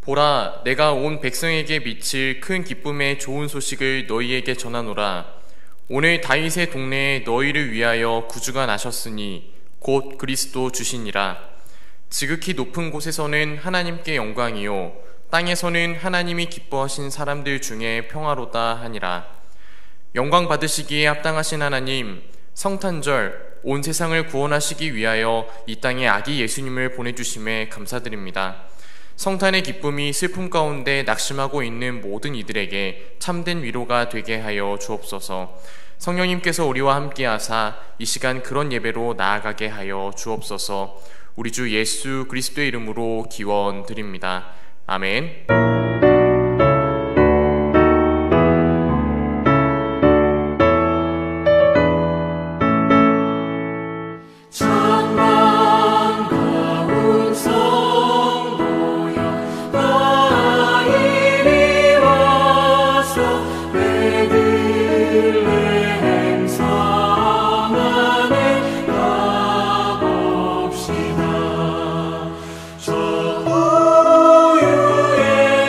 보라, 내가 온 백성에게 미칠 큰 기쁨의 좋은 소식을 너희에게 전하노라. 오늘 다윗의 동네에 너희를 위하여 구주가 나셨으니 곧 그리스도 주시니라. 지극히 높은 곳에서는 하나님께 영광이요 땅에서는 하나님이 기뻐하신 사람들 중에 평화로다 하니라. 영광 받으시기에 합당하신 하나님, 성탄절 온 세상을 구원하시기 위하여 이 땅에 아기 예수님을 보내주심에 감사드립니다. 성탄의 기쁨이 슬픔 가운데 낙심하고 있는 모든 이들에게 참된 위로가 되게 하여 주옵소서. 성령님께서 우리와 함께하사 이 시간 그런 예배로 나아가게 하여 주옵소서. 우리 주 예수 그리스도의 이름으로 기원드립니다. 아멘. 우유의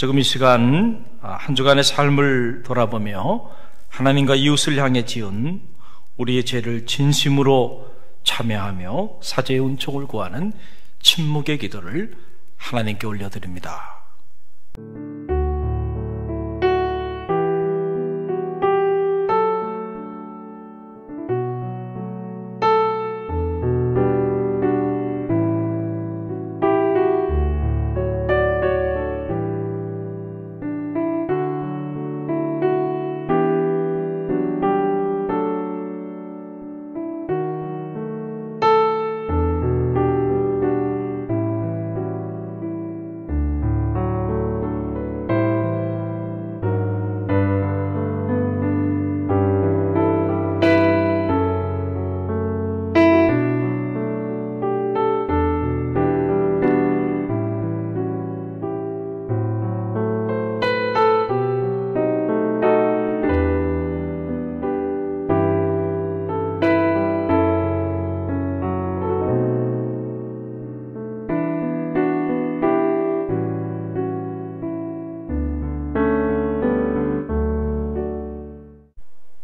지금 이 시간 한 주간의 삶을 돌아보며 하나님과 이웃을 향해 지은 우리의 죄를 진심으로 참여하며 사죄의 은총을 구하는 침묵의 기도를 하나님께 올려드립니다.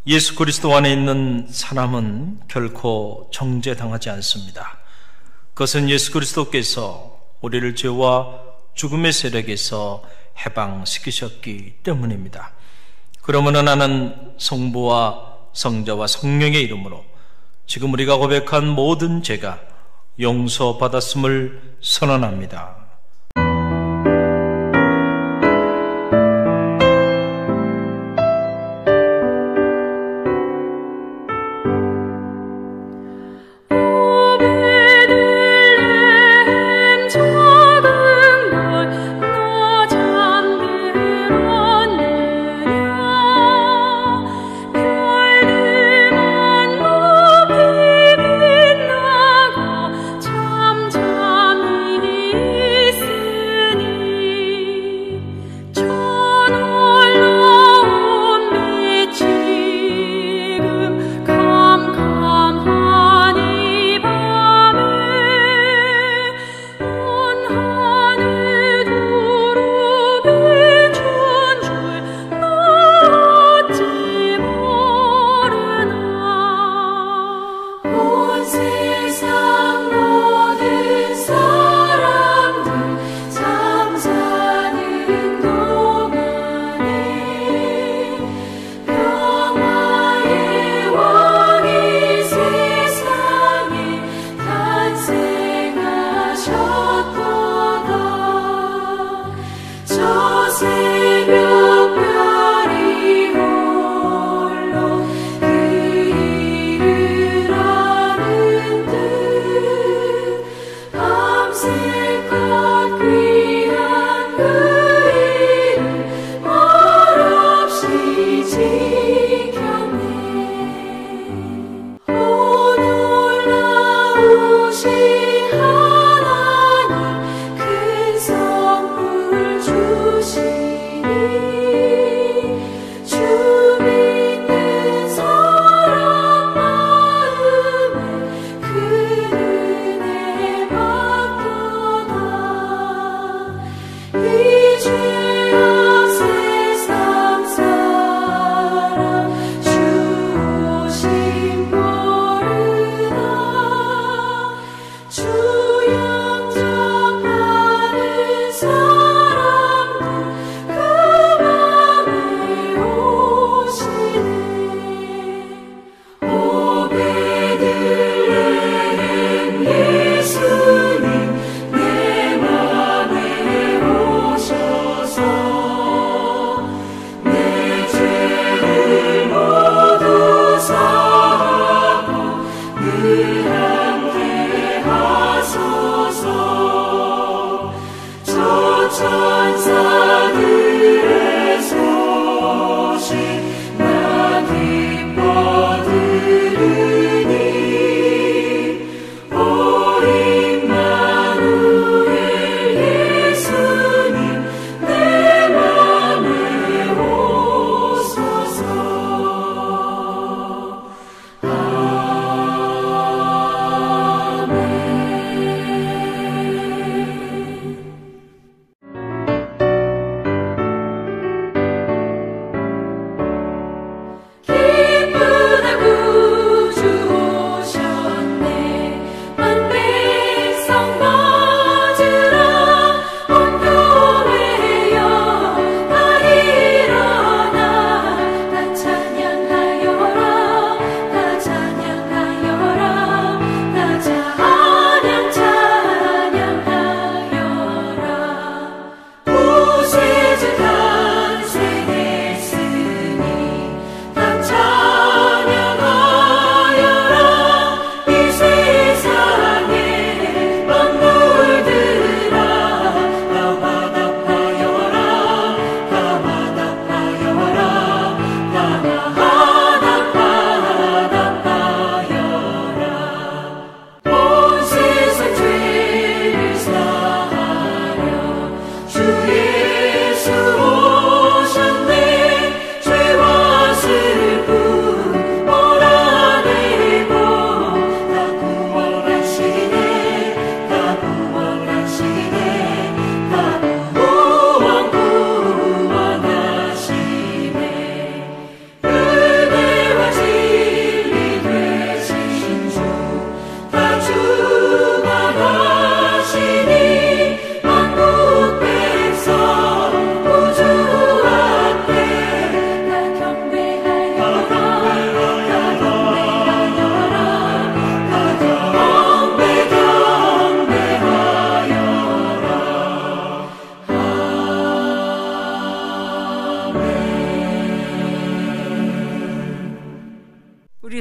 예수 그리스도 안에 있는 사람은 결코 정죄당하지 않습니다. 그것은 예수 그리스도께서 우리를 죄와 죽음의 세력에서 해방시키셨기 때문입니다. 그러므로 나는 성부와 성자와 성령의 이름으로 지금 우리가 고백한 모든 죄가 용서받았음을 선언합니다. 잠잠히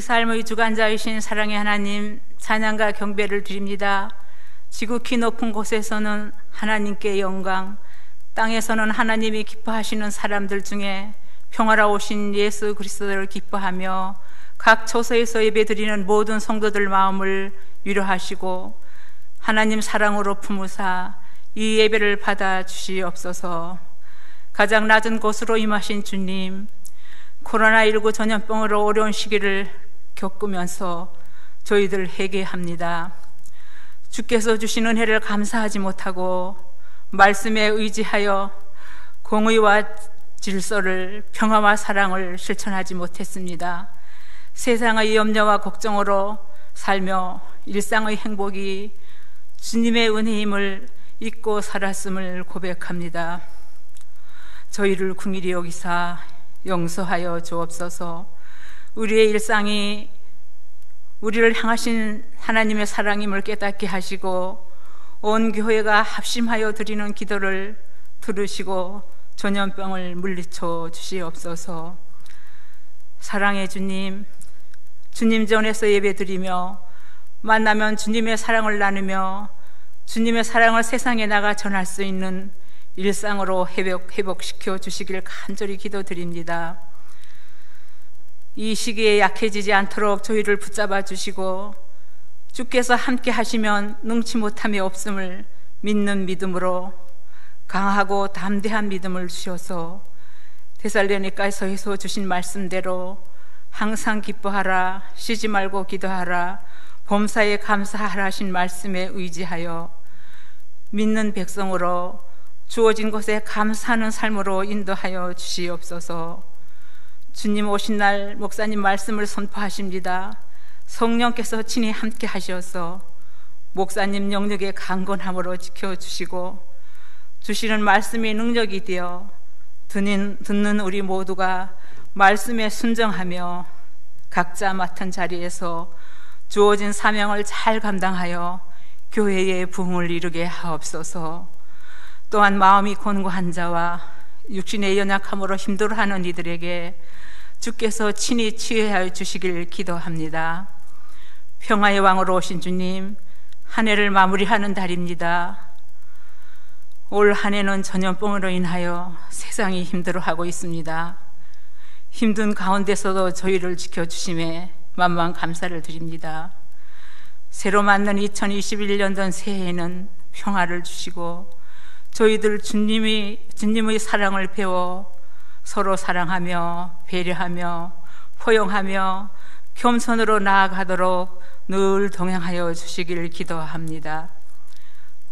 삶의 주관자이신 사랑의 하나님, 찬양과 경배를 드립니다. 지극히 높은 곳에서는 하나님께 영광, 땅에서는 하나님이 기뻐하시는 사람들 중에 평화로우신 예수 그리스도를 기뻐하며 각 처소에서 예배드리는 모든 성도들 마음을 위로하시고 하나님 사랑으로 품으사 이 예배를 받아 주시옵소서. 가장 낮은 곳으로 임하신 주님, 코로나19 전염병으로 어려운 시기를 겪으면서 저희들 회개합니다. 주께서 주신 은혜를 감사하지 못하고 말씀에 의지하여 공의와 질서를, 평화와 사랑을 실천하지 못했습니다. 세상의 염려와 걱정으로 살며 일상의 행복이 주님의 은혜임을 잊고 살았음을 고백합니다. 저희를 긍휼히 여기사 용서하여 주옵소서. 우리의 일상이 우리를 향하신 하나님의 사랑임을 깨닫게 하시고 온 교회가 합심하여 드리는 기도를 들으시고 전염병을 물리쳐 주시옵소서. 사랑의 주님, 주님 전에서 예배드리며 만나면 주님의 사랑을 나누며 주님의 사랑을 세상에 나가 전할 수 있는 일상으로 회복시켜 주시길 간절히 기도드립니다. 이 시기에 약해지지 않도록 저희를 붙잡아 주시고 주께서 함께 하시면 능치 못함이 없음을 믿는 믿음으로 강하고 담대한 믿음을 주셔서 데살로니가서에서 주신 말씀대로 항상 기뻐하라, 쉬지 말고 기도하라, 범사에 감사하라 하신 말씀에 의지하여 믿는 백성으로 주어진 것에 감사하는 삶으로 인도하여 주시옵소서. 주님 오신 날 목사님 말씀을 선포하십니다. 성령께서 친히 함께 하셔서 목사님 영역의 강건함으로 지켜주시고 주시는 말씀이 능력이 되어 듣는 우리 모두가 말씀에 순정하며 각자 맡은 자리에서 주어진 사명을 잘 감당하여 교회의 부흥을 이루게 하옵소서. 또한 마음이 곤고한 자와 육신의 연약함으로 힘들어하는 이들에게 주께서 친히 치유하여 주시길 기도합니다. 평화의 왕으로 오신 주님, 한 해를 마무리하는 달입니다. 올 한 해는 전염병으로 인하여 세상이 힘들어하고 있습니다. 힘든 가운데서도 저희를 지켜주심에 만만 감사를 드립니다. 새로 맞는 2021년도 새해에는 평화를 주시고 저희들 주님의 사랑을 배워 서로 사랑하며 배려하며 포용하며 겸손으로 나아가도록 늘 동행하여 주시기를 기도합니다.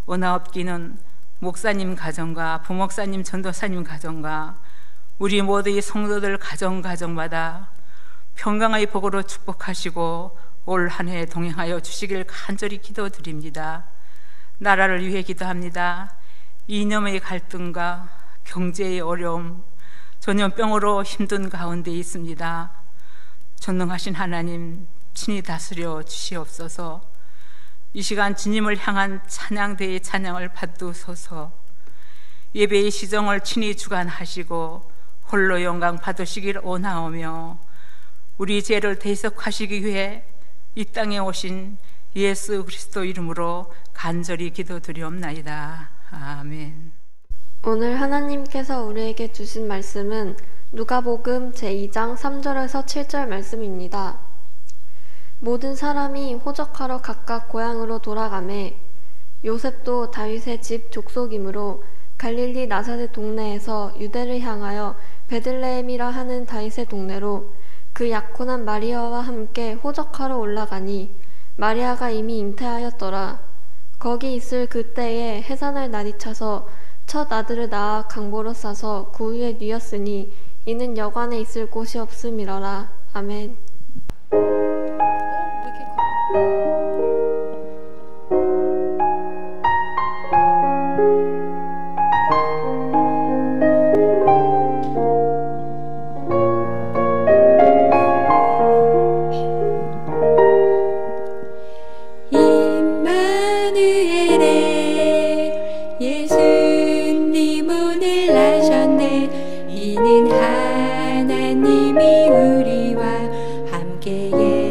은하업기는 목사님 가정과 부목사님 전도사님 가정과 우리 모두의 성도들 가정마다 평강의 복으로 축복하시고 올 한 해 동행하여 주시길 간절히 기도드립니다. 나라를 위해 기도합니다. 이념의 갈등과 경제의 어려움, 전염병으로 힘든 가운데 있습니다. 전능하신 하나님 친히 다스려 주시옵소서. 이 시간 주님을 향한 찬양대의 찬양을 받으소서. 예배의 시정을 친히 주관하시고 홀로 영광 받으시길 원하오며 우리 죄를 대속하시기 위해 이 땅에 오신 예수 그리스도 이름으로 간절히 기도드리옵나이다. 아멘. 오늘 하나님께서 우리에게 주신 말씀은 누가복음 제2장 3절에서 7절 말씀입니다. 모든 사람이 호적하러 각각 고향으로 돌아가매 요셉도 다윗의 집 족속이므로 갈릴리 나사렛 동네에서 유대를 향하여 베들레헴이라 하는 다윗의 동네로 그 약혼한 마리아와 함께 호적하러 올라가니 마리아가 이미 잉태하였더라. 거기 있을 그때에 해산할 날이 차서 첫 아들을 낳아 강보로 싸서 구유에 뉘었으니 이는 여관에 있을 곳이 없음이러라. 아멘. 예수님 오늘 나셨네. 이는 하나님이 우리와 함께해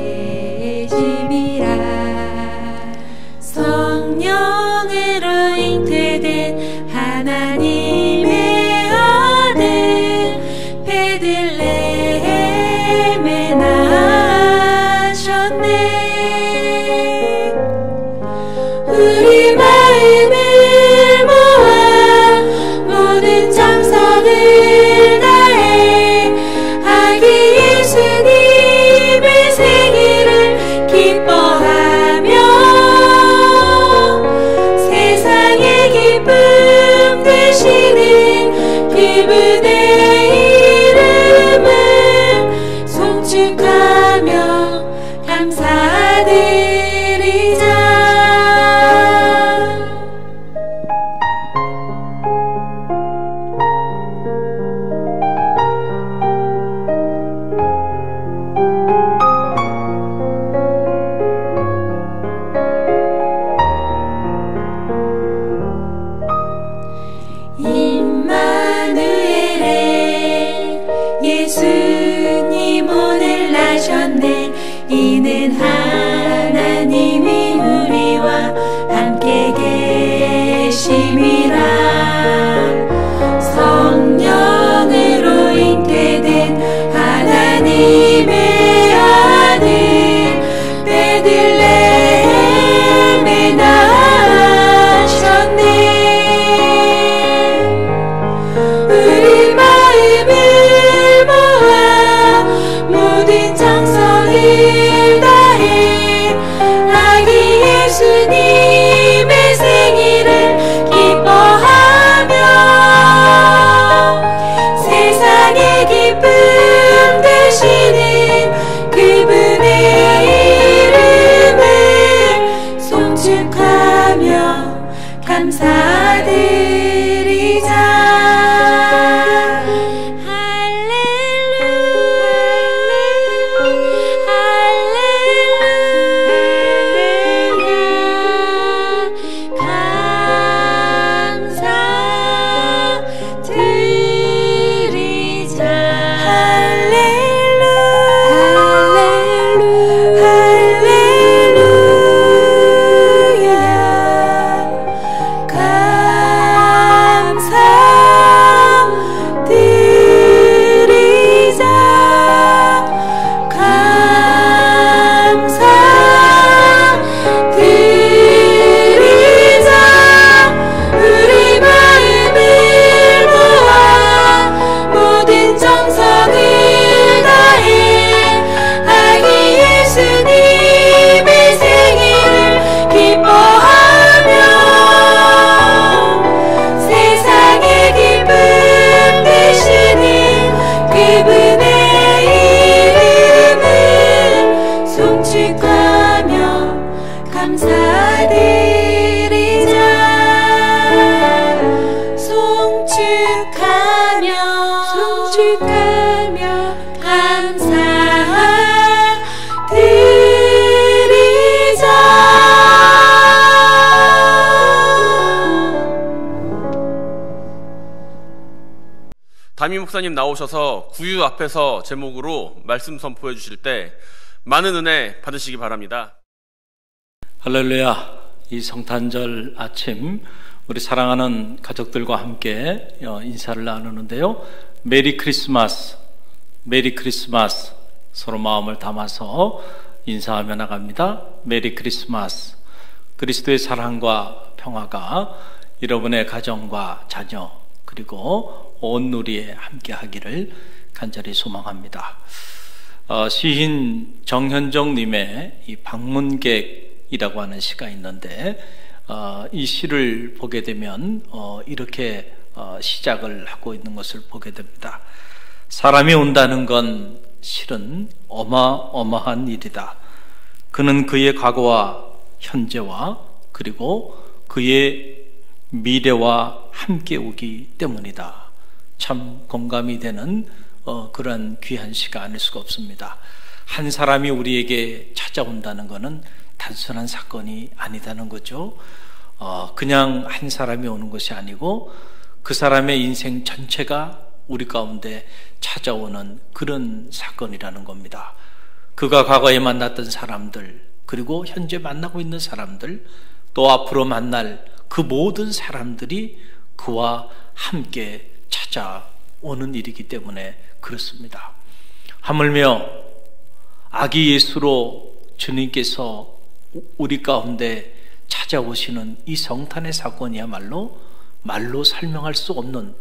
감사드리자 송축하며 담임 목사님 나오셔서 구유 앞에서 제목으로 말씀 선포해 주실 때 많은 은혜 받으시기 바랍니다. 할렐루야. 이 성탄절 아침 우리 사랑하는 가족들과 함께 인사를 나누는데요. 메리 크리스마스, 메리 크리스마스. 서로 마음을 담아서 인사하며 나갑니다. 메리 크리스마스. 그리스도의 사랑과 평화가 여러분의 가정과 자녀 그리고 온 누리에 함께 하기를 간절히 소망합니다. 시인 정현정 님의 이 방문객이라고 하는 시가 있는데 이 시를 보게 되면 이렇게 시작을 하고 있는 것을 보게 됩니다. 사람이 온다는 건 실은 어마어마한 일이다. 그는 그의 과거와 현재와 그리고 그의 미래와 함께 오기 때문이다. 참 공감이 되는 그런 귀한 시가 아닐 수가 없습니다. 한 사람이 우리에게 찾아온다는 것은 단순한 사건이 아니다는 거죠. 그냥 한 사람이 오는 것이 아니고 그 사람의 인생 전체가 우리 가운데 찾아오는 그런 사건이라는 겁니다. 그가 과거에 만났던 사람들 그리고 현재 만나고 있는 사람들 또 앞으로 만날 그 모든 사람들이 그와 함께 찾아오는 일이기 때문에 그렇습니다. 하물며 아기 예수로 주님께서 우리 가운데 찾아오시는 이 성탄의 사건이야말로 말로 설명할 수 없는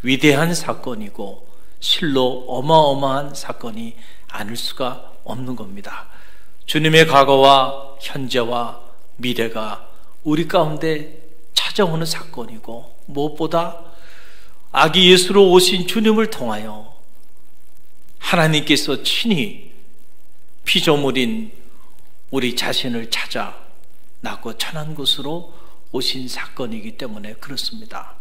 위대한 사건이고 실로 어마어마한 사건이 아닐 수가 없는 겁니다. 주님의 과거와 현재와 미래가 우리 가운데 찾아오는 사건이고 무엇보다 아기 예수로 오신 주님을 통하여 하나님께서 친히 피조물인 우리 자신을 찾아 낳고 천한 곳으로 오신 사건이기 때문에 그렇습니다.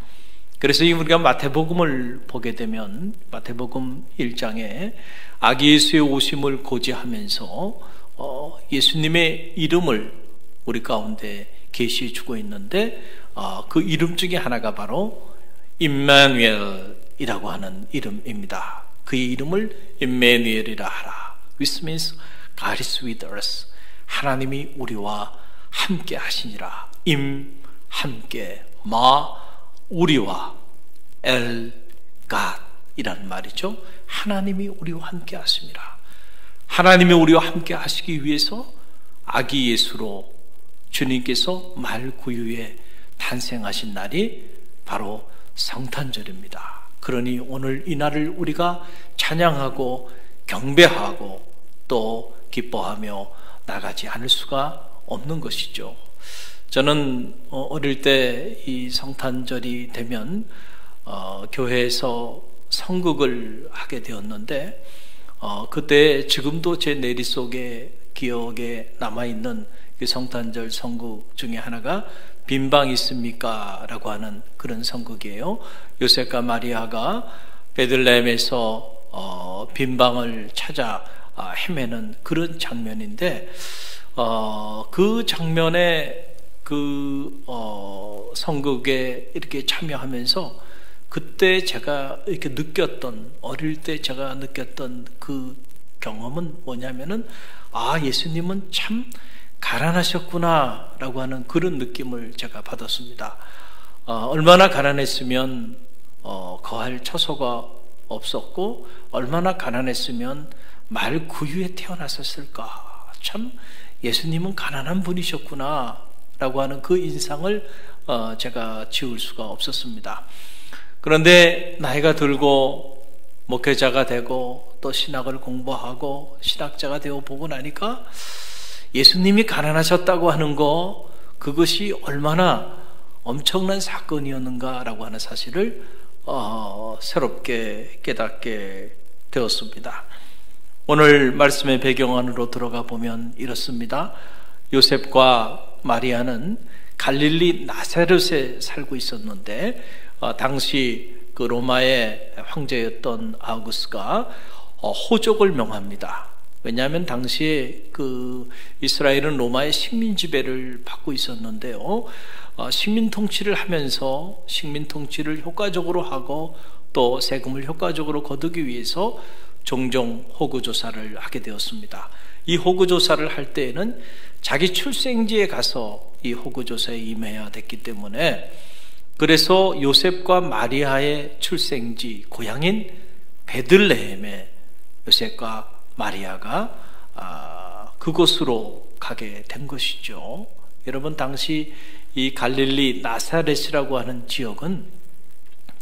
그래서 우리가 마태복음을 보게 되면 마태복음 1장에 아기 예수의 오심을 고지하면서 예수님의 이름을 우리 가운데 계시해 주고 있는데 그 이름 중에 하나가 바로 임마누엘이라고 하는 이름입니다. 그의 이름을 임마누엘이라 하라. Which means God is with us. 하나님이 우리와 함께 하시니라. 임 함께, 마 우리와, 엘 갓이라는 말이죠. 하나님이 우리와 함께 하십니다. 하나님이 우리와 함께 하시기 위해서 아기 예수로 주님께서 말구유에 탄생하신 날이 바로 성탄절입니다. 그러니 오늘 이 날을 우리가 찬양하고 경배하고 또 기뻐하며 나가지 않을 수가 없는 것이죠. 저는 어릴 때 이 성탄절이 되면 교회에서 성극을 하게 되었는데 그때 지금도 제 내리 속에 기억에 남아있는 그 성탄절 성극 중에 하나가 빈방 있습니까? 라고 하는 그런 성극이에요. 요셉과 마리아가 베들레헴에서 빈방을 찾아 헤매는 그런 장면인데 그 장면에 그 성극에 이렇게 참여하면서 그때 제가 이렇게 느꼈던 어릴 때 제가 느꼈던 그 경험은 뭐냐면은 예수님은 참 가난하셨구나 라고 하는 그런 느낌을 제가 받았습니다. 얼마나 가난했으면 거할 처소가 없었고 얼마나 가난했으면 말 구유에 태어났었을까. 참 예수님은 가난한 분이셨구나 라고 하는 그 인상을 제가 지울 수가 없었습니다. 그런데 나이가 들고 목회자가 되고 또 신학을 공부하고 신학자가 되어 보고 나니까 예수님이 가난하셨다고 하는 거 그것이 얼마나 엄청난 사건이었는가라고 하는 사실을 새롭게 깨닫게 되었습니다. 오늘 말씀의 배경 안으로 들어가 보면 이렇습니다. 요셉과 마리아는 갈릴리 나사렛에 살고 있었는데 당시 그 로마의 황제였던 아우구스가 호족을 명합니다. 왜냐하면 당시에 그 이스라엘은 로마의 식민 지배를 받고 있었는데요. 식민 통치를 하면서 식민 통치를 효과적으로 하고 또 세금을 효과적으로 거두기 위해서 종종 호구 조사를 하게 되었습니다. 이 호구 조사를 할 때에는 자기 출생지에 가서 이 호구 조사에 임해야 됐기 때문에 그래서 요셉과 마리아의 출생지 고향인 베들레헴에 요셉과 마리아가 그곳으로 가게 된 것이죠. 여러분, 당시 이 갈릴리 나사렛이라고 하는 지역은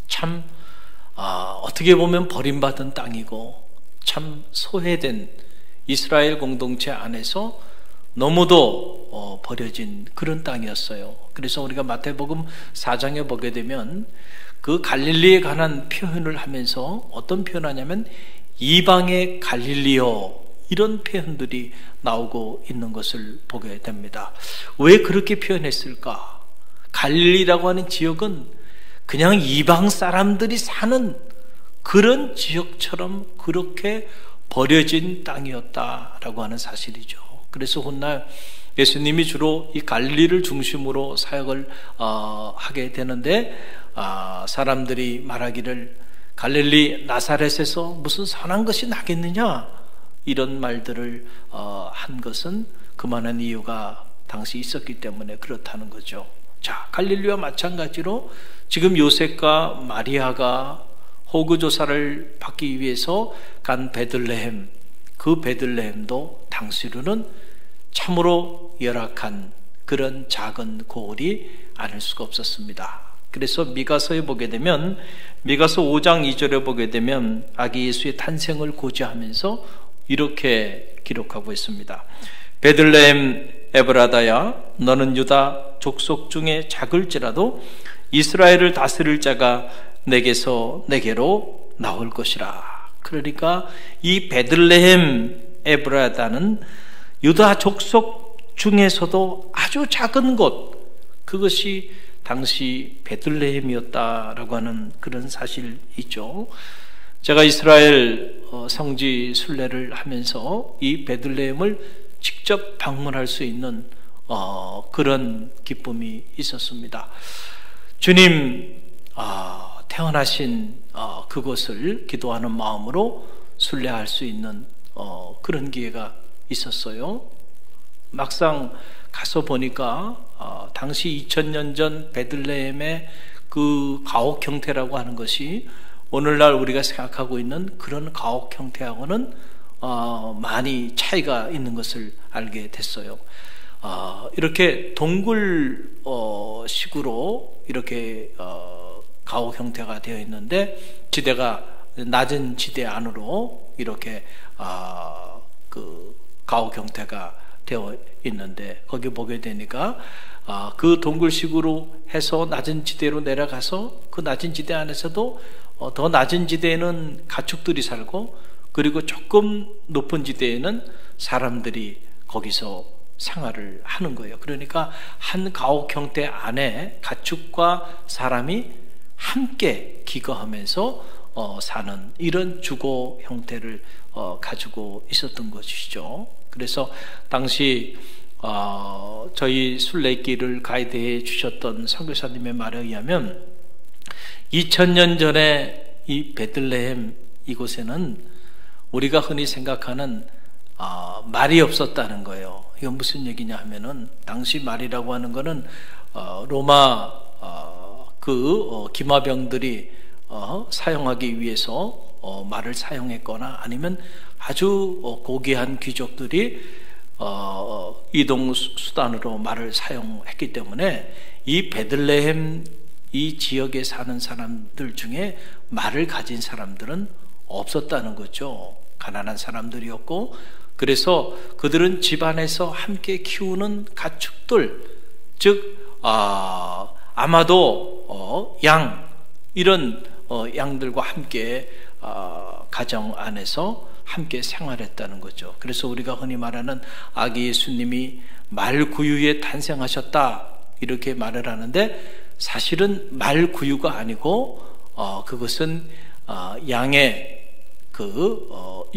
참 어떻게 보면 버림받은 땅이고 참 소외된 이스라엘 공동체 안에서 너무도 버려진 그런 땅이었어요. 그래서 우리가 마태복음 4장에 보게 되면 그 갈릴리에 관한 표현을 하면서 어떤 표현하냐면 이방의 갈릴리요, 이런 표현들이 나오고 있는 것을 보게 됩니다. 왜 그렇게 표현했을까? 갈릴리라고 하는 지역은 그냥 이방 사람들이 사는 그런 지역처럼 그렇게 버려진 땅이었다라고 하는 사실이죠. 그래서 훗날 예수님이 주로 이 갈릴리를 중심으로 사역을 하게 되는데 사람들이 말하기를 갈릴리 나사렛에서 무슨 선한 것이 나겠느냐, 이런 말들을 한 것은 그만한 이유가 당시 있었기 때문에 그렇다는 거죠. 자, 갈릴리와 마찬가지로 지금 요셉과 마리아가 호구 조사를 받기 위해서 간 베들레헴, 그 베들레헴도 당시로는 참으로 열악한 그런 작은 고을이 아닐 수가 없었습니다. 그래서 미가서에 보게 되면 미가서 5장 2절에 보게 되면 아기 예수의 탄생을 고지하면서 이렇게 기록하고 있습니다. 베들레헴 에브라다야, 너는 유다 족속 중에 작을지라도 이스라엘을 다스릴 자가 내게로 나올 것이라. 그러니까 이 베들레헴 에브라다는 유다 족속 중에서도 아주 작은 곳, 그것이 당시 베들레헴이었다라고 하는 그런 사실이죠. 제가 이스라엘 성지 순례를 하면서 이 베들레헴을 직접 방문할 수 있는 그런 기쁨이 있었습니다. 주님 태어나신 그곳을 기도하는 마음으로 순례할 수 있는 그런 기회가 있었어요. 막상 가서 보니까 당시 2000년 전 베들레헴의 그 가옥 형태라고 하는 것이 오늘날 우리가 생각하고 있는 그런 가옥 형태하고는 많이 차이가 있는 것을 알게 됐어요. 이렇게 동굴 식으로 이렇게 가옥 형태가 되어 있는데 지대가 낮은 지대 안으로 이렇게 그 가옥 형태가 되어 있는데 거기 보게 되니까 그 동굴식으로 해서 낮은 지대로 내려가서 그 낮은 지대 안에서도 더 낮은 지대에는 가축들이 살고 그리고 조금 높은 지대에는 사람들이 거기서 생활을 하는 거예요. 그러니까 한 가옥 형태 안에 가축과 사람이 함께 기거하면서 사는 이런 주거 형태를 가지고 있었던 것이죠. 그래서 당시 저희 순례길을 가이드해 주셨던 선교사님의 말에 의하면 2000년 전에 이 베들레헴 이곳에는 우리가 흔히 생각하는 말이 없었다는 거예요. 이건 무슨 얘기냐 하면은 당시 말이라고 하는 거는 로마 기마병들이 사용하기 위해서 말을 사용했거나 아니면 아주 고귀한 귀족들이 이동 수단으로 말을 사용했기 때문에 이 베들레헴 이 지역에 사는 사람들 중에 말을 가진 사람들은 없었다는 거죠. 가난한 사람들이었고 그래서 그들은 집안에서 함께 키우는 가축들, 즉 아마도 양 이런 양들과 함께 가정 안에서 함께 생활했다는 거죠. 그래서 우리가 흔히 말하는 아기 예수님이 말구유에 탄생하셨다 이렇게 말을 하는데, 사실은 말구유가 아니고 그것은 양의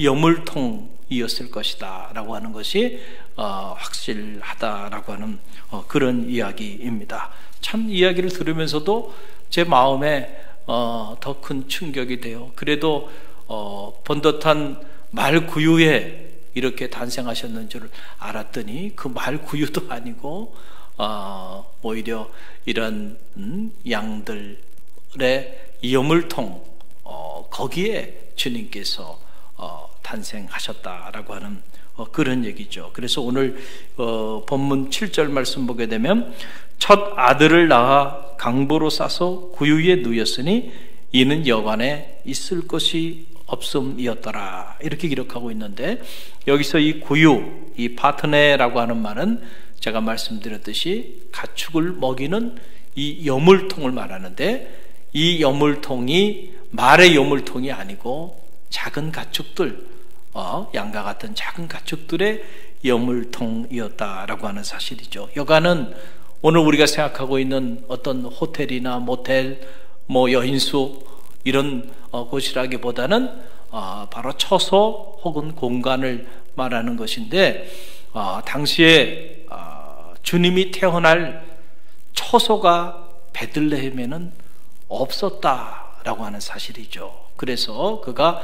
여물통이었을 것이다 라고 하는 것이 확실하다라고 하는 그런 이야기입니다. 참 이야기를 들으면서도 제 마음에 더 큰 충격이 돼요. 그래도 번듯한 말구유에 이렇게 탄생하셨는 줄 알았더니 그 말구유도 아니고 오히려 이런 양들의 여물통, 거기에 주님께서 탄생하셨다라고 하는 그런 얘기죠. 그래서 오늘 본문 7절 말씀 보게 되면, 첫 아들을 낳아 강보로 싸서 구유에 누였으니 이는 여관에 있을 것이 없음이었더라 이렇게 기록하고 있는데, 여기서 이 구유, 이 파트네라고 하는 말은 제가 말씀드렸듯이 가축을 먹이는 이 여물통을 말하는데, 이 여물통이 말의 여물통이 아니고 작은 가축들, 양과 같은 작은 가축들의 여물통이었다라고 하는 사실이죠. 여관은 오늘 우리가 생각하고 있는 어떤 호텔이나 모텔, 여인수 이런 곳이라기보다는 바로 처소 혹은 공간을 말하는 것인데, 당시에 주님이 태어날 처소가 베들레헴에는 없었다라고 하는 사실이죠. 그래서 그가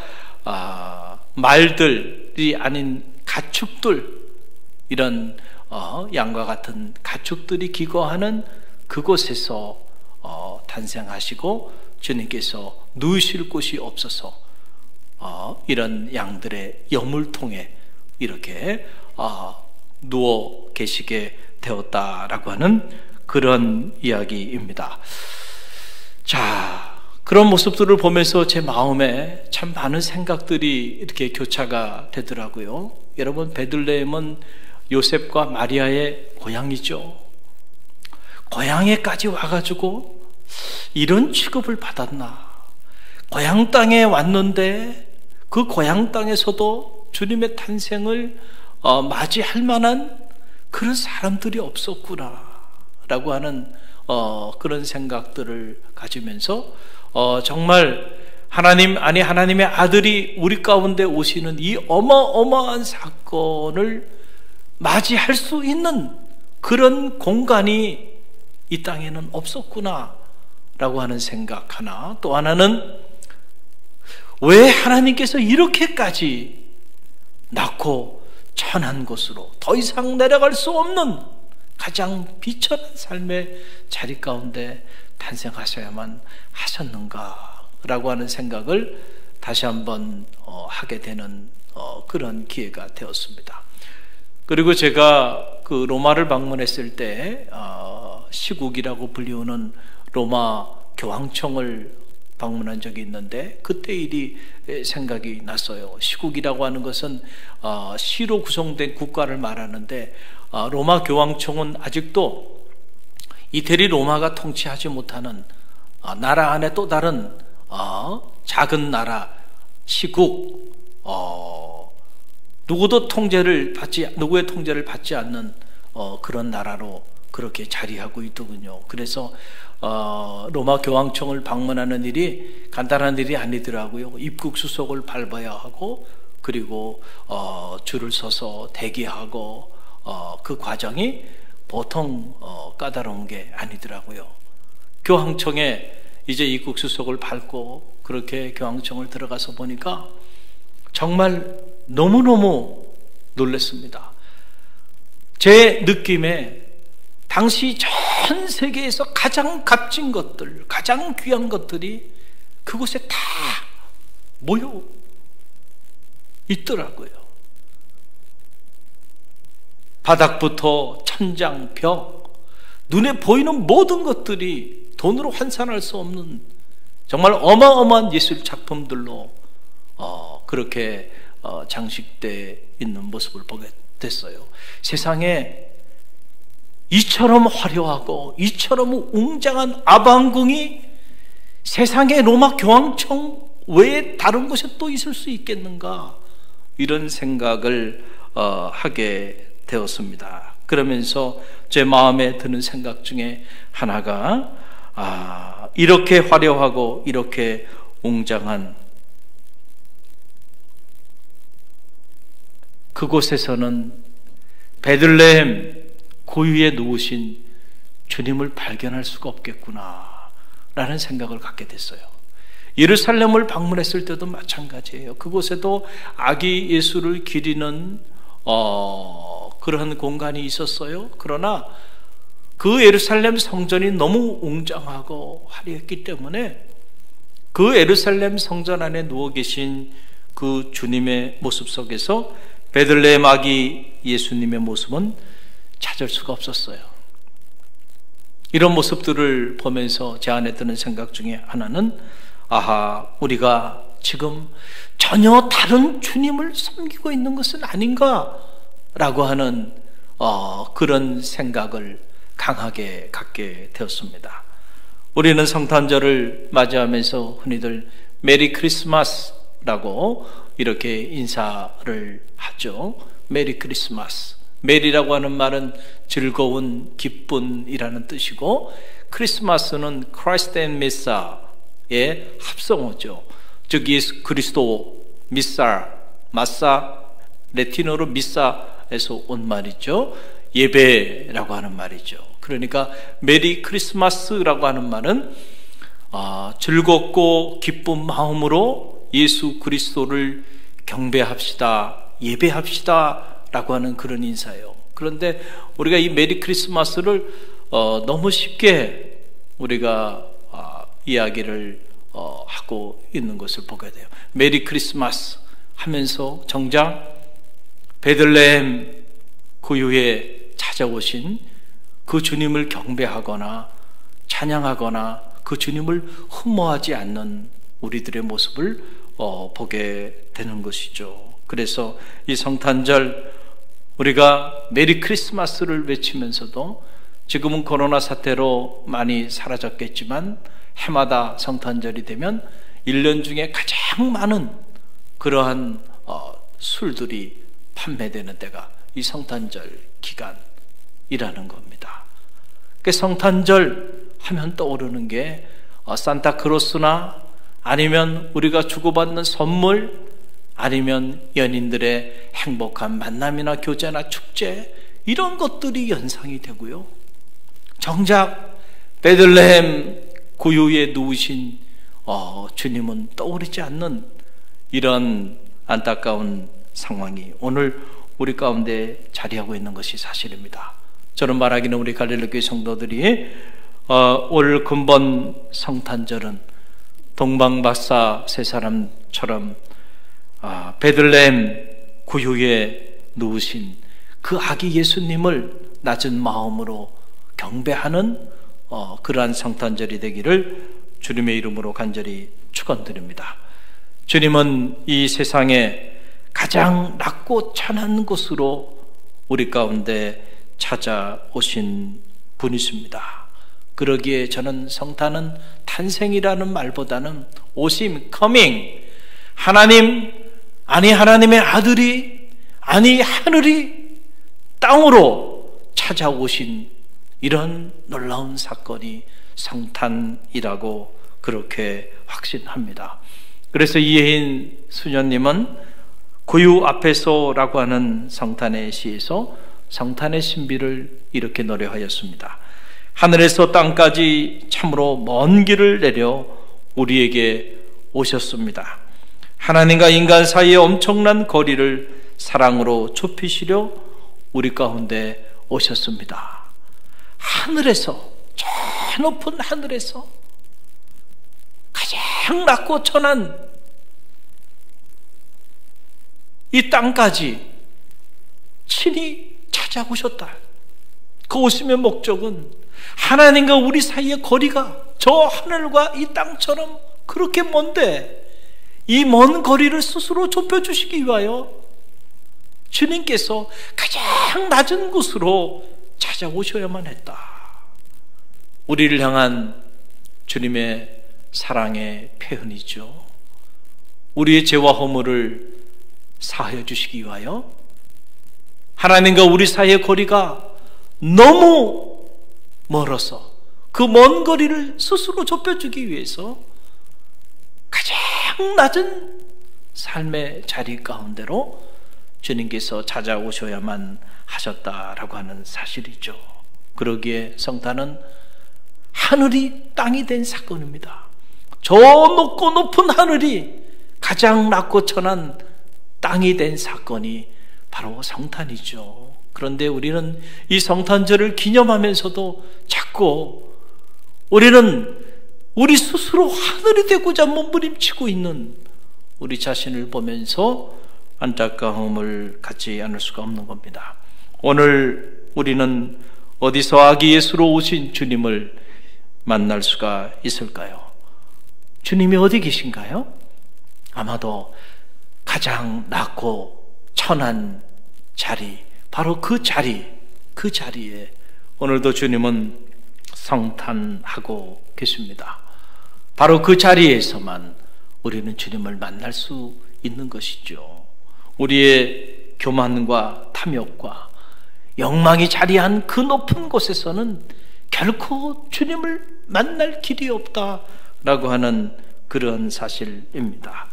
말들이 아닌 가축들, 이런 양과 같은 가축들이 기거하는 그곳에서 탄생하시고, 주님께서 누우실 곳이 없어서 이런 양들의 여물통에 이렇게 누워 계시게 되었다라고 하는 그런 이야기입니다. 자, 그런 모습들을 보면서 제 마음에 참 많은 생각들이 이렇게 교차가 되더라고요. 여러분, 베들레헴은 요셉과 마리아의 고향이죠. 고향에까지 와가지고 이런 취급을 받았나? 고향 땅에 왔는데 그 고향 땅에서도 주님의 탄생을 맞이할 만한 그런 사람들이 없었구나 라고 하는 그런 생각들을 가지면서 정말 하나님의 아들이 우리 가운데 오시는 이 어마어마한 사건을 맞이할 수 있는 그런 공간이 이 땅에는 없었구나 라고 하는 생각 하나, 또 하나는 왜 하나님께서 이렇게까지 낳고 천한 곳으로 더 이상 내려갈 수 없는 가장 비천한 삶의 자리 가운데 탄생하셔야만 하셨는가 라고 하는 생각을 다시 한번 하게 되는 그런 기회가 되었습니다. 그리고 제가 그 로마를 방문했을 때 시국이라고 불리우는 로마 교황청을 방문한 적이 있는데, 그때 일이 생각이 났어요. 시국이라고 하는 것은 시로 구성된 국가를 말하는데, 로마 교황청은 아직도 이태리 로마가 통치하지 못하는 나라 안에 또 다른 작은 나라, 시국, 누구의 통제를 받지 않는 그런 나라로 그렇게 자리하고 있더군요. 그래서 로마 교황청을 방문하는 일이 간단한 일이 아니더라고요. 입국 수속을 밟아야 하고, 그리고 줄을 서서 대기하고, 그 과정이 보통 까다로운 게 아니더라고요. 교황청에 이제 입국 수속을 밟고 그렇게 교황청을 들어가서 보니까 정말 너무너무 놀랐습니다. 제 느낌에 당시 전 세계에서 가장 값진 것들, 가장 귀한 것들이 그곳에 다 모여 있더라고요. 바닥부터 천장, 벽, 눈에 보이는 모든 것들이 돈으로 환산할 수 없는 정말 어마어마한 예술 작품들로 그렇게 장식되어 있는 모습을 보게 됐어요. 세상에 이처럼 화려하고 이처럼 웅장한 아방궁이 세상의 로마 교황청 외에 다른 곳에 또 있을 수 있겠는가, 이런 생각을 하게 되었습니다. 그러면서 제 마음에 드는 생각 중에 하나가 이렇게 화려하고 이렇게 웅장한 그곳에서는 베들레헴 고유에 누우신 주님을 발견할 수가 없겠구나 라는 생각을 갖게 됐어요. 예루살렘을 방문했을 때도 마찬가지예요. 그곳에도 아기 예수를 기리는 그런 공간이 있었어요. 그러나 그 예루살렘 성전이 너무 웅장하고 화려했기 때문에 그 예루살렘 성전 안에 누워 계신 그 주님의 모습 속에서 베들레헴 아기 예수님의 모습은 찾을 수가 없었어요. 이런 모습들을 보면서 제 안에 드는 생각 중에 하나는 우리가 지금 전혀 다른 주님을 섬기고 있는 것은 아닌가라고 하는 그런 생각을 강하게 갖게 되었습니다. 우리는 성탄절을 맞이하면서 흔히들 메리 크리스마스라고 이렇게 인사를 하죠. 메리 크리스마스. 메리라고 하는 말은 즐거운, 기쁨이라는 뜻이고, 크리스마스는 크라이스트 앤 미사의 합성어죠. 즉 예수 그리스도, 마사, 레틴어로 미사에서 온 말이죠. 예배라고 하는 말이죠. 그러니까 메리 크리스마스라고 하는 말은 즐겁고 기쁜 마음으로 예수 그리스도를 경배합시다, 예배합시다 라고 하는 그런 인사예요. 그런데 우리가 이 메리 크리스마스를 너무 쉽게 우리가 이야기를 하고 있는 것을 보게 돼요. 메리 크리스마스 하면서 정작 베들레헴 고유에 찾아오신 그 주님을 경배하거나 찬양하거나 그 주님을 흠모하지 않는 우리들의 모습을 보게 되는 것이죠. 그래서 이 성탄절 우리가 메리 크리스마스를 외치면서도 지금은 코로나 사태로 많이 사라졌겠지만 해마다 성탄절이 되면 1년 중에 가장 많은 그러한 술들이 판매되는 때가 이 성탄절 기간이라는 겁니다. 그 성탄절 하면 떠오르는 게 산타크로스나 아니면 우리가 주고받는 선물, 아니면 연인들의 행복한 만남이나 교제나 축제, 이런 것들이 연상이 되고요. 정작 베들레헴 고유에 누우신 주님은 떠오르지 않는 이런 안타까운 상황이 오늘 우리 가운데 자리하고 있는 것이 사실입니다. 저는 말하기는 우리 갈릴리교회 성도들이 올 근본 성탄절은 동방박사 세 사람처럼 베들레헴 고유에 누우신 그 아기 예수님을 낮은 마음으로 경배하는 그러한 성탄절이 되기를 주님의 이름으로 간절히 축원드립니다. 주님은 이 세상에 가장 낮고 천한 곳으로 우리 가운데 찾아오신 분이십니다. 그러기에 저는 성탄은 탄생이라는 말보다는 오심, coming, 하나님의 아들이, 하늘이 땅으로 찾아오신 이런 놀라운 사건이 성탄이라고 그렇게 확신합니다. 그래서 이혜인 수녀님은 고유 앞에서라고 하는 성탄의 시에서 성탄의 신비를 이렇게 노래하였습니다. 하늘에서 땅까지 참으로 먼 길을 내려 우리에게 오셨습니다. 하나님과 인간 사이의 엄청난 거리를 사랑으로 좁히시려 우리 가운데 오셨습니다. 하늘에서, 저 높은 하늘에서 가장 낮고 천한 이 땅까지 친히 찾아오셨다. 그 오심의 목적은 하나님과 우리 사이의 거리가 저 하늘과 이 땅처럼 그렇게 먼데 이 먼 거리를 스스로 좁혀주시기 위하여 주님께서 가장 낮은 곳으로 찾아오셔야만 했다. 우리를 향한 주님의 사랑의 표현이죠. 우리의 죄와 허물을 사하여 주시기 위하여 하나님과 우리 사이의 거리가 너무 멀어서 그 먼 거리를 스스로 좁혀주기 위해서 가장 낮은 삶의 자리 가운데로 주님께서 찾아오셔야만 하셨다라고 하는 사실이죠. 그러기에 성탄은 하늘이 땅이 된 사건입니다. 저 높고 높은 하늘이 가장 낮고 천한 땅이 된 사건이 바로 성탄이죠. 그런데 우리는 이 성탄절을 기념하면서도 자꾸 우리는 우리 스스로 하늘이 되고자 몸부림치고 있는 우리 자신을 보면서 안타까움을 갖지 않을 수가 없는 겁니다. 오늘 우리는 어디서 아기 예수로 오신 주님을 만날 수가 있을까요? 주님이 어디 계신가요? 아마도 가장 낮고 천한 자리, 바로 그 자리에 오늘도 주님은 성탄하고 계십니다. 바로 그 자리에서만 우리는 주님을 만날 수 있는 것이죠. 우리의 교만과 탐욕과 욕망이 자리한 그 높은 곳에서는 결코 주님을 만날 길이 없다라고 하는 그런 사실입니다.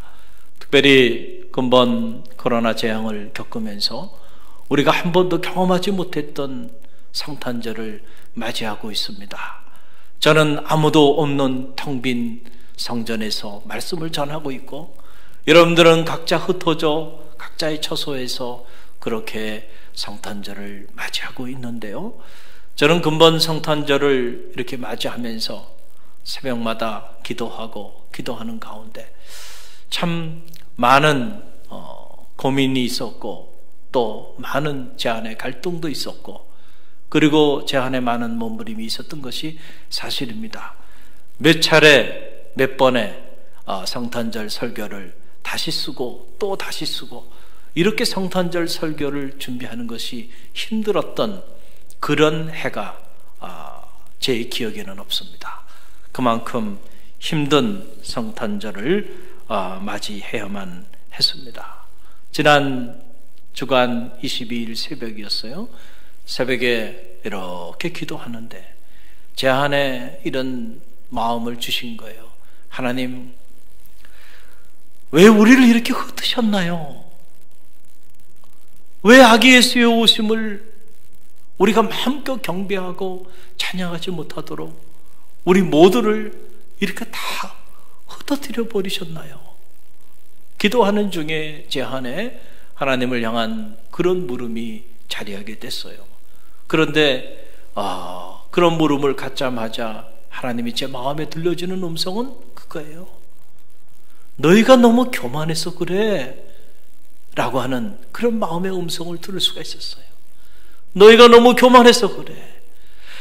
특별히 근본 코로나 재앙을 겪으면서 우리가 한 번도 경험하지 못했던 성탄절을 맞이하고 있습니다. 저는 아무도 없는 텅 빈 성전에서 말씀을 전하고 있고, 여러분들은 각자 흩어져 각자의 처소에서 그렇게 성탄절을 맞이하고 있는데요, 저는 근본 성탄절을 이렇게 맞이하면서 새벽마다 기도하는 가운데 참 많은 고민이 있었고, 또 많은 제 안에 갈등도 있었고, 그리고 제 안에 많은 몸부림이 있었던 것이 사실입니다. 몇 차례 몇 번의 성탄절 설교를 다시 쓰고 또 다시 쓰고, 이렇게 성탄절 설교를 준비하는 것이 힘들었던 그런 해가 제 기억에는 없습니다. 그만큼 힘든 성탄절을 맞이해야만 했습니다. 지난 주간 22일 새벽이었어요. 새벽에 이렇게 기도하는데 제 안에 이런 마음을 주신 거예요. 하나님, 왜 우리를 이렇게 흩으셨나요? 왜 아기 예수의 오심을 우리가 마음껏 경배하고 찬양하지 못하도록 우리 모두를 이렇게 다 흩어뜨려 버리셨나요? 기도하는 중에 제 안에 하나님을 향한 그런 물음이 자리하게 됐어요. 그런데 그런 물음을 갖자마자 하나님이 제 마음에 들려주는 음성은 그거예요. 너희가 너무 교만해서 그래 라고 하는 그런 마음의 음성을 들을 수가 있었어요. 너희가 너무 교만해서 그래.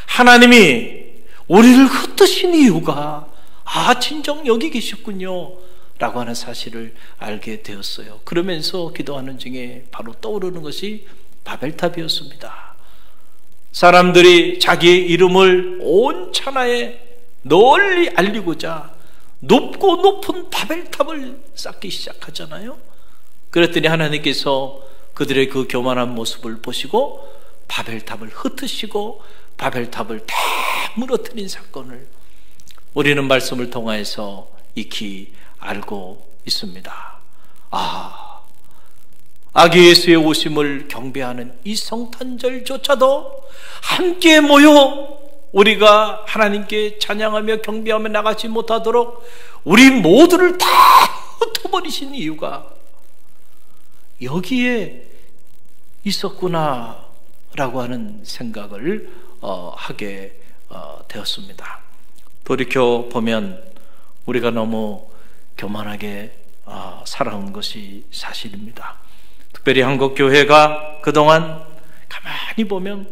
하나님이 우리를 흩으신 이유가 진정 여기 계셨군요 라고 하는 사실을 알게 되었어요. 그러면서 기도하는 중에 바로 떠오르는 것이 바벨탑이었습니다. 사람들이 자기의 이름을 온 천하에 널리 알리고자 높고 높은 바벨탑을 쌓기 시작하잖아요. 그랬더니 하나님께서 그들의 그 교만한 모습을 보시고 바벨탑을 흩으시고 바벨탑을 다 무너뜨린 사건을 우리는 말씀을 통해서 익히 알고 있습니다. 아기 예수의 오심을 경배하는 이 성탄절조차도 함께 모여 우리가 하나님께 찬양하며 경배하며 나가지 못하도록 우리 모두를 다 흩어버리신 이유가 여기에 있었구나 라고 하는 생각을 하게 되었습니다. 돌이켜보면 우리가 너무 교만하게 살아온 것이 사실입니다. 특별히 한국교회가 그동안 가만히 보면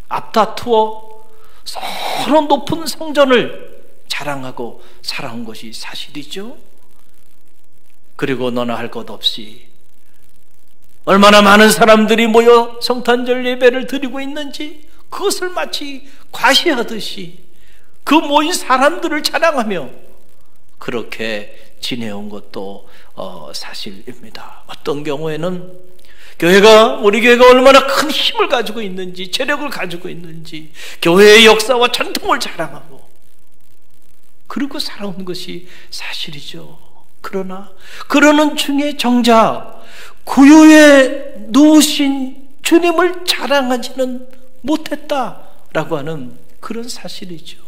앞다투어 서로 높은 성전을 자랑하고 살아온 것이 사실이죠. 그리고 너나 할 것 없이 얼마나 많은 사람들이 모여 성탄절 예배를 드리고 있는지 그것을 마치 과시하듯이 그 모인 사람들을 자랑하며 그렇게 지내온 것도 사실입니다. 어떤 경우에는 우리 교회가 얼마나 큰 힘을 가지고 있는지, 재력을 가지고 있는지, 교회의 역사와 전통을 자랑하고 그러고 살아온 것이 사실이죠. 그러나 그러는 중에 정작 구유에 누우신 주님을 자랑하지는 못했다라고 하는 그런 사실이죠.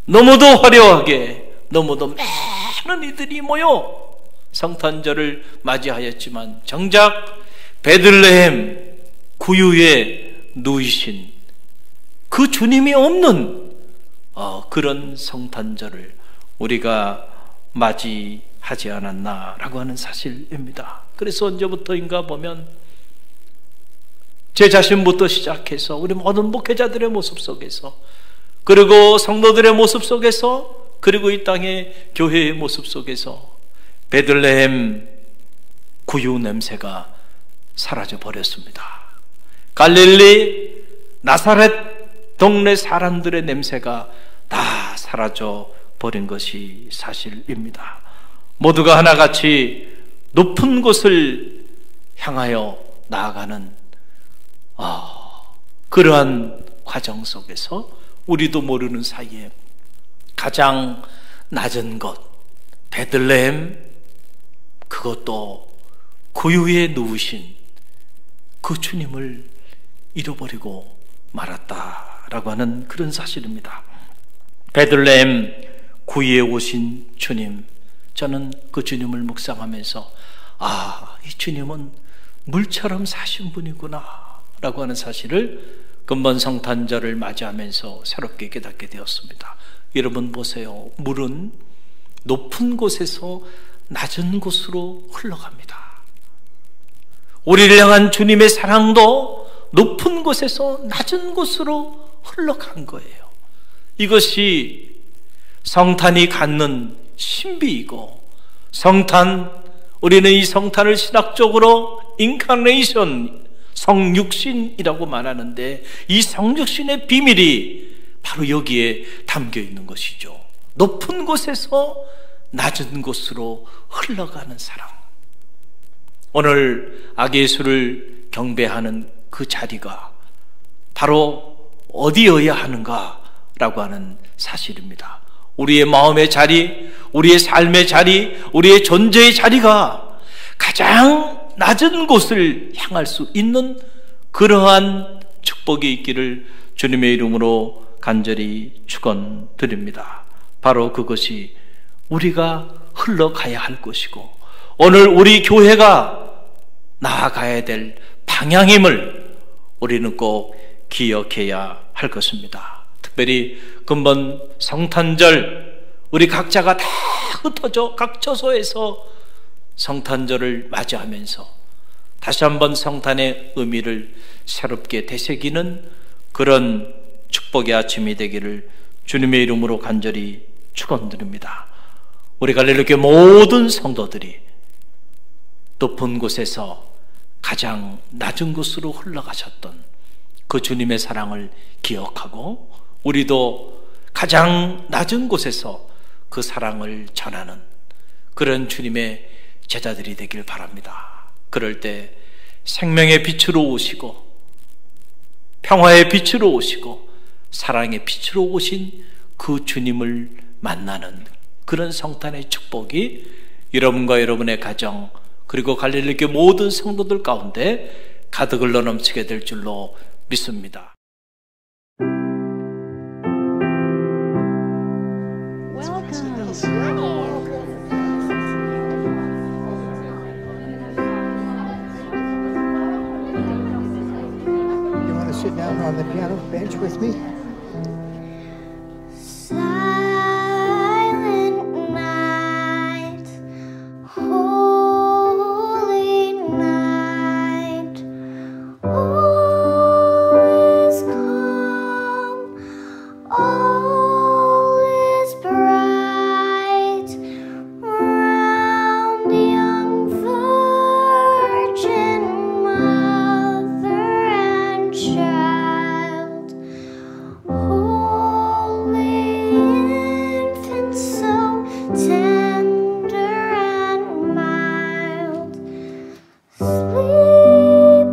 너무도 화려하게, 너무도 많은 이들이 모여 성탄절을 맞이하였지만 정작 베들레헴 구유에 누이신 그 주님이 없는 그런 성탄절을 우리가 맞이하지 않았나라고 하는 사실입니다. 그래서 언제부터인가 보면 제 자신부터 시작해서 우리 모든 목회자들의 모습 속에서, 그리고 성도들의 모습 속에서, 그리고 이 땅의 교회의 모습 속에서 베들레헴 구유 냄새가 사라져 버렸습니다. 갈릴리 나사렛 동네 사람들의 냄새가 다 사라져 버린 것이 사실입니다. 모두가 하나같이 높은 곳을 향하여 나아가는 그러한 과정 속에서 우리도 모르는 사이에 가장 낮은 곳 베들레헴, 그것도 구유에 누우신 그 주님을 잃어버리고 말았다라고 하는 그런 사실입니다. 베들레헴 구유에 오신 주님, 저는 그 주님을 묵상하면서 이 주님은 물처럼 사신 분이구나 라고 하는 사실을 금번 성탄절을 맞이하면서 새롭게 깨닫게 되었습니다. 여러분 보세요. 물은 높은 곳에서 낮은 곳으로 흘러갑니다. 우리를 향한 주님의 사랑도 높은 곳에서 낮은 곳으로 흘러간 거예요. 이것이 성탄이 갖는 신비이고, 우리는 이 성탄을 신학적으로 인카네이션, 성육신이라고 말하는데, 이 성육신의 비밀이 바로 여기에 담겨 있는 것이죠. 높은 곳에서 낮은 곳으로 흘러가는 사랑. 오늘 아기 예수를 경배하는 그 자리가 바로 어디여야 하는가라고 하는 사실입니다. 우리의 마음의 자리, 우리의 삶의 자리, 우리의 존재의 자리가 가장 낮은 곳을 향할 수 있는 그러한 축복이 있기를 주님의 이름으로 간절히 축원드립니다. 바로 그것이 우리가 흘러가야 할 것이고, 오늘 우리 교회가 나아가야 될 방향임을 우리는 꼭 기억해야 할 것입니다. 특별히 금번 성탄절, 우리 각자가 다 흩어져 각 처소에서 성탄절을 맞이하면서 다시 한번 성탄의 의미를 새롭게 되새기는 그런 축복의 아침이 되기를 주님의 이름으로 간절히 축원드립니다. 우리 갈릴리교회 모든 성도들이 높은 곳에서 가장 낮은 곳으로 흘러가셨던 그 주님의 사랑을 기억하고, 우리도 가장 낮은 곳에서 그 사랑을 전하는 그런 주님의 제자들이 되길 바랍니다. 그럴 때 생명의 빛으로 오시고, 평화의 빛으로 오시고, 사랑의 빛으로 오신 그 주님을 만나는 그런 성탄의 축복이 여러분과 여러분의 가정, 그리고 갈릴리교회 모든 성도들 가운데 가득 흘러 넘치게 될 줄로 믿습니다. Sit down on the piano bench with me. Silent night, holy night, all is calm, all is bright, round the young virgin mother and child, holy infant, so tender and mild, sleep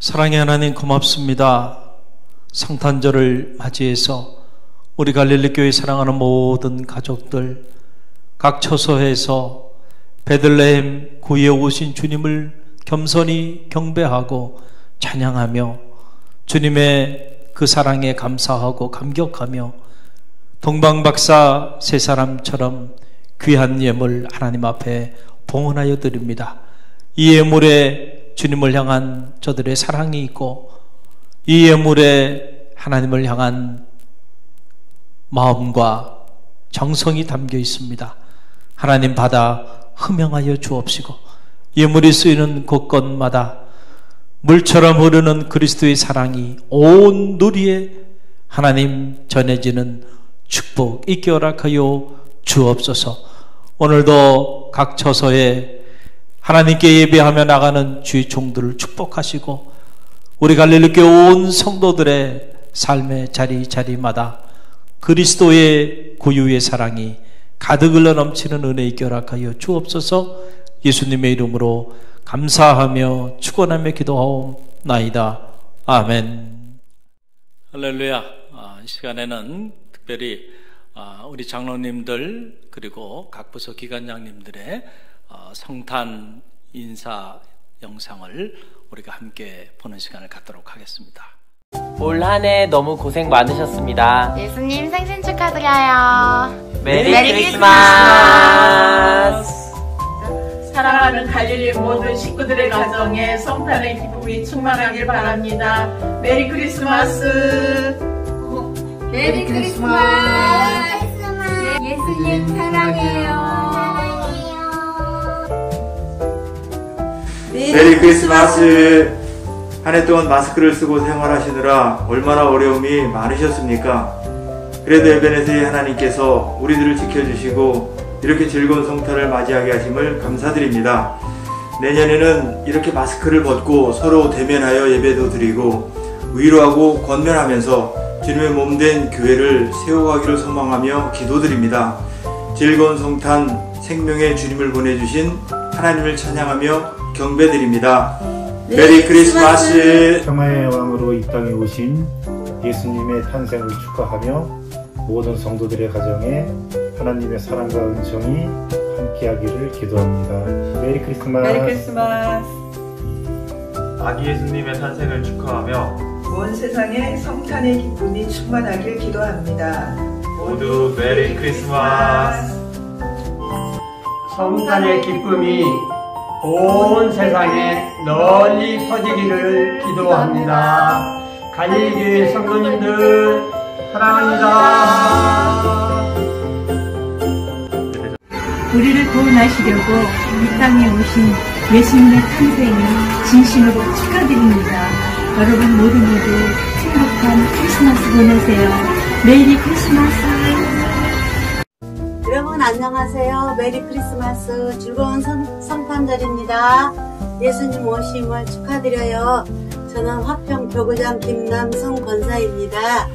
사랑의 하나님 고맙습니다. 성탄절을 맞이해서 우리 갈릴리 교회 사랑하는 모든 가족들 각 처소에서 베들레헴 구유에 오신 주님을 겸손히 경배하고 찬양하며 주님의 그 사랑에 감사하고 감격하며 동방박사 세 사람처럼 귀한 예물 하나님 앞에 봉헌하여 드립니다. 이 예물에 주님을 향한 저들의 사랑이 있고 이 예물에 하나님을 향한 마음과 정성이 담겨 있습니다. 하나님 받아 흠양하여 주옵시고 예물이 쓰이는 곳곳마다 물처럼 흐르는 그리스도의 사랑이 온 누리에 하나님 전해지는 축복 있게 허락하여 주옵소서. 오늘도 각 처소에 하나님께 예배하며 나가는 주의 종들을 축복하시고 우리 갈릴리 교회 온 성도들의 삶의 자리마다 그리스도의 고유의 사랑이 가득 흘러 넘치는 은혜 있게 허락하여 주옵소서. 예수님의 이름으로 감사하며 축원하며 기도하옵나이다. 아멘. 할렐루야. 이 시간에는 특별히 우리 장로님들 그리고 각 부서 기관장님들의 성탄 인사 영상을 우리가 함께 보는 시간을 갖도록 하겠습니다. 올 한 해 너무 고생 많으셨습니다. 예수님 생신 축하드려요. 메리 크리스마스! 사랑하는 갈릴리 모든 식구들의 가정에 성탄의 기쁨이 충만하길 바랍니다. 메리 크리스마스! 메리 크리스마스! 예수님 사랑해요. 메리 크리스마스! 한 해 동안 마스크를 쓰고 생활하시느라 얼마나 어려움이 많으셨습니까? 그래도 에베네세의 하나님께서 우리들을 지켜주시고 이렇게 즐거운 성탄을 맞이하게 하심을 감사드립니다. 내년에는 이렇게 마스크를 벗고 서로 대면하여 예배도 드리고 위로하고 권면하면서 주님의 몸된 교회를 세워가기를 소망하며 기도드립니다. 즐거운 성탄 생명의 주님을 보내주신 하나님을 찬양하며 경배드립니다. 메리 크리스마스! 평화의 왕으로 이 땅에 오신 예수님의 탄생을 축하하며 모든 성도들의 가정에 하나님의 사랑과 은총이 함께하기를 기도합니다. 메리 크리스마스! 메리 크리스마스! 아기 예수님의 탄생을 축하하며 온 세상에 성탄의 기쁨이 충만하길 기도합니다. 모두 메리 크리스마스! 성탄의 기쁨이 온 세상에 널리 퍼지기를 기도합니다. 갈릴리 성도님들 사랑합니다. 우리를 구원하시려고 이 땅에 오신 예수님의 탄생을 진심으로 축하드립니다. 여러분 모두 행복한 크리스마스 보내세요. 메리 크리스마스. 여러분 안녕하세요. 메리 크리스마스. 즐거운 성탄절입니다. 예수님 오심을 축하드려요. 저는 화평 교구장 김남성 권사입니다.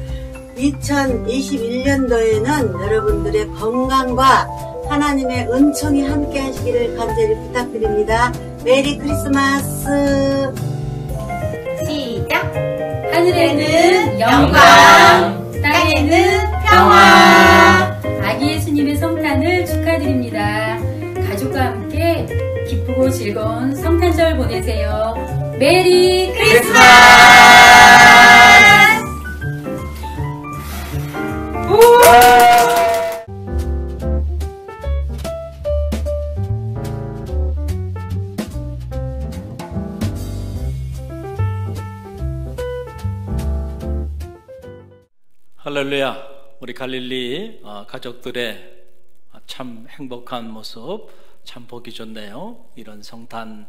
2021년도에는 여러분들의 건강과 하나님의 은총이 함께 하시기를 간절히 부탁드립니다. 메리 크리스마스. 시작! 하늘에는 영광, 땅에는 평화. 아기 예수님의 성탄을 축하드립니다. 가족과 함께 기쁘고 즐거운 성탄절 보내세요. 메리 크리스마스! 할렐루야. 우리 갈릴리 가족들의 참 행복한 모습 참 보기 좋네요. 이런 성탄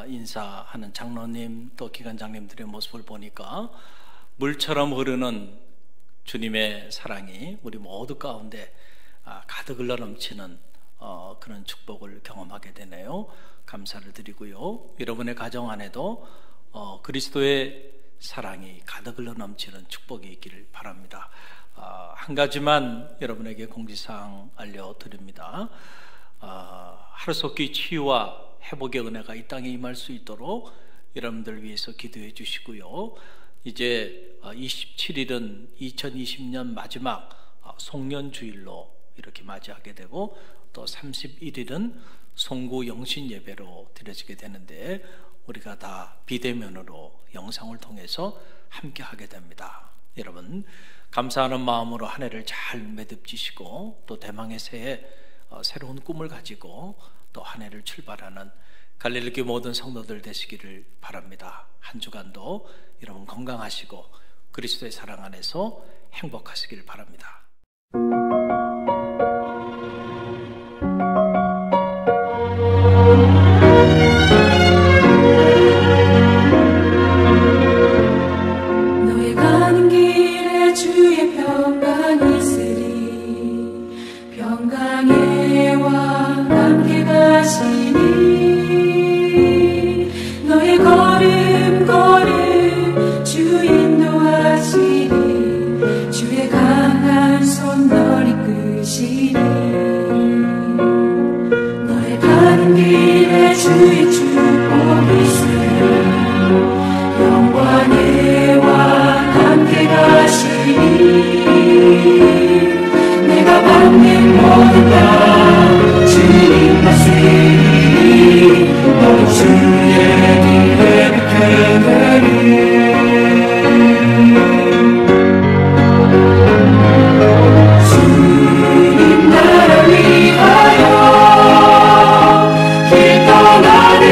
인사하는 장로님 또 기관장님들의 모습을 보니까 물처럼 흐르는 주님의 사랑이 우리 모두 가운데 가득 흘러 넘치는 그런 축복을 경험하게 되네요. 감사를 드리고요. 여러분의 가정 안에도 그리스도의 사랑이 가득 흘러 넘치는 축복이 있기를 바랍니다. 한 가지만 여러분에게 공지사항 알려드립니다. 하루속히 치유와 회복의 은혜가 이 땅에 임할 수 있도록 여러분들 위해서 기도해 주시고요. 이제 27일은 2020년 마지막 송년주일로 이렇게 맞이하게 되고, 또 31일은 송구 영신 예배로 드려지게 되는데, 우리가 다 비대면으로 영상을 통해서 함께 하게 됩니다. 여러분, 감사하는 마음으로 한 해를 잘 매듭지시고, 또 대망의 새해 새로운 꿈을 가지고 또 한 해를 출발하는 갈릴리 모든 성도들 되시기를 바랍니다. 한 주간도 여러분 건강하시고 그리스도의 사랑 안에서 행복하시기를 바랍니다. 너의 가는 길에 주의 평강이 있으리. 평강의 왕 함께 가시니 너의 걸음 주 인도하시니 주의 강한 손 널 이끄시니 너의 가는 길에 주의 축복이 있으니 영광의 왕 함께 가시니 내가 받는 모든 것 주님 말씀이 너희 주의 길에 빛게 되리. 주님 나를 위하여 길 떠나는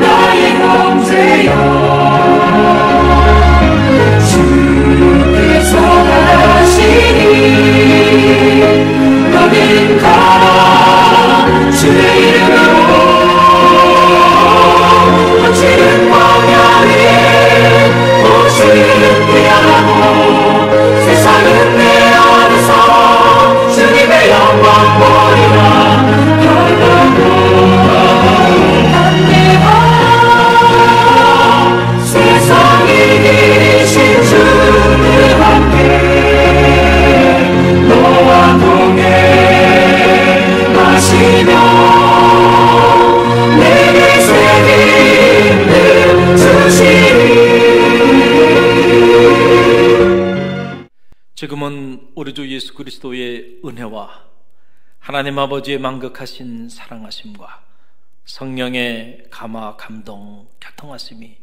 나의 형제여, 주께서 가시니 너는 가라. 주의 이름으로 거칠은 광야 위에 도시는 피하고 세상은 내 안에서 주님의 영광 보리라. 할렐루야. 세상이 이기신 주님 함께 너와 동행하시며 내게 새 힘을 주시리. 지금은 우리 주 예수 그리스도의 은혜와 하나님 아버지의 만극하신 사랑하심과 성령의 감화 감동 교통하심이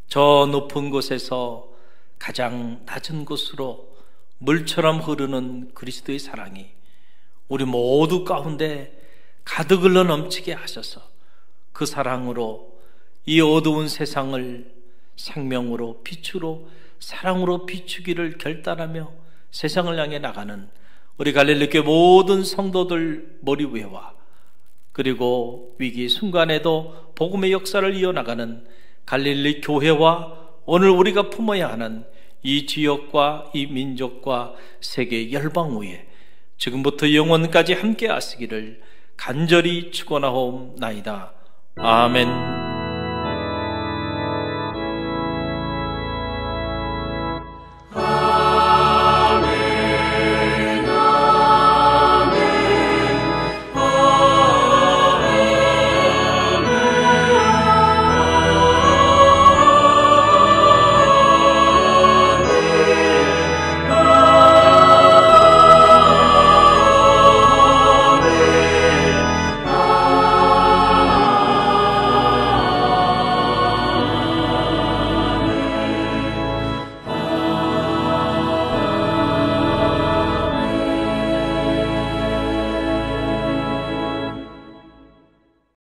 저 높은 곳에서 가장 낮은 곳으로 물처럼 흐르는 그리스도의 사랑이 우리 모두 가운데 가득 흘러 넘치게 하셔서 그 사랑으로 이 어두운 세상을 생명으로 빛으로 사랑으로 비추기를 결단하며 세상을 향해 나가는 우리 갈릴리교회 모든 성도들 머리 위에와 그리고 위기 순간에도 복음의 역사를 이어나가는 갈릴리 교회와 오늘 우리가 품어야 하는 이 지역과 이 민족과 세계 열방 위에 지금부터 영원까지 함께 하시기를 간절히 축원하옵나이다. 아멘.